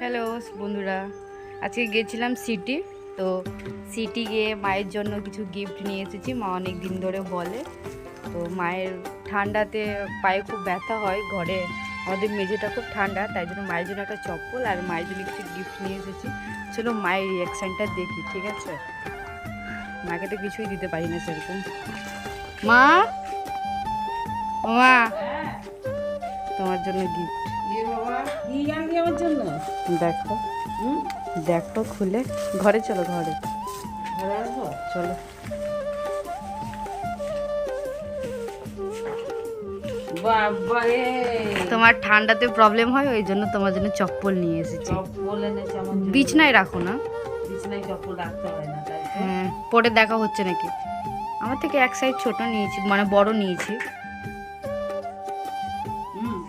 Hello বন্ধুরা, আজকে গেছিলাম সিটি। তো সিটি গিয়ে মায়ের জন্য কিছু গিফট নিয়ে এসেছি। মা অনেক দিন ধরে বলে। তো মায়ের ঠান্ডাতে পায়ে খুব ব্যথা হয়, ঘরে আমাদের মেঝেটা খুব ঠান্ডা, তাই জন্য মায়ের জন্য একটা চপ্পল আর মায়ের জন্য কিছু গিফট নিয়ে এসেছি। চলো মায়ের রিয়াকশানটা দেখি, ঠিক আছে? মাকে তো কিছুই দিতে পারি না সেরকম। মা, মা, তোমার জন্য গিফট। আমার জন্য দেখো, দেখো খুলে। ঘরে চলো, ঘরে ঘরে আসবো। চলো। বাবারে, তোমার ঠান্ডাতে প্রবলেম হয়, ওই জন্য তোমার জন্য চপ্পল নিয়ে এসেছি। চপ্পল এনেছে আমার জন্য। বিছনায় রাখো না। বিছানায় চপ্পল রাখতে হয় না, তাই তো? হ্যাঁ, পরে দেখা হচ্ছে নাকি। আমার থেকে এক সাইজ ছোট নিয়েছি, মানে বড় নিয়েছি।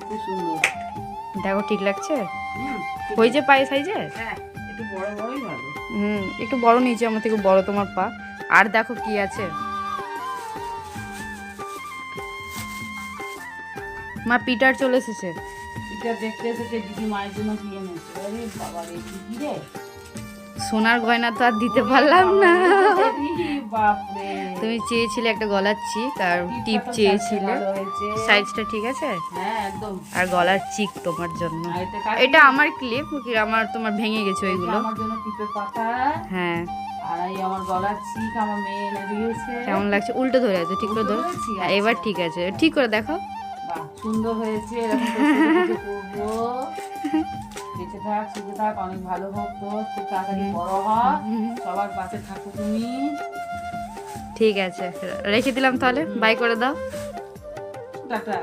খুব সুন্দর। দেখো ঠিক লাগছে? ঠিক হয়েছে পায়ে সাইজে? হ্যাঁ, একটু বড় বড়ই ভালো। একটু বড় নিয়েছি, আমার থেকে বড় তোমার পা। আর দেখো কি আছে। মা পিটার চলে এসেছে। এটা দেখতে এসেছে দিদি মায়ের জন্য কি এনেছে। আরে বাবারে, কি রে? সোনার গয়না তো আর দিতে পারলাম না। বাপরে, তুমি চেয়েছিলে একটা গলার চিক আর টিপ টিপটা তো চেয়েছিলে। ভালো হয়েছে। সাইজটা ঠিক আছে? হ্যাঁ, একদম। আর গলার চিক তোমার জন্য। আর এটা কার এটা কি? আমার ক্লিপ, আমার তোমার ভেঙে গেছে এটা ওইগুলো। আমার জন্য টিপের পাতা। হ্যাঁ, আর এই আমার গলার চিক আমার মেয়ে এনে দিয়েছে। কেমন লাগছে? উল্টো ধরে আছে, ঠিক করে ধরো। উল্টো ধরেছি? হ্যাঁ, এবার আচ্ছা। ঠিক আছে, ঠিক করে দেখো। বাহ, সুন্দর হয়েছে। এরকম করে কিছু করবো। বেঁচে থাক, সুখে থাক, অনেক ভালো হোক, তো খুব তাড়াতাড়ি বড় হ, সবার পাশে থাকো তুমি। ঠিক আছে, রেখে দিলাম তাহলে, বাই করে দাও। টাটা।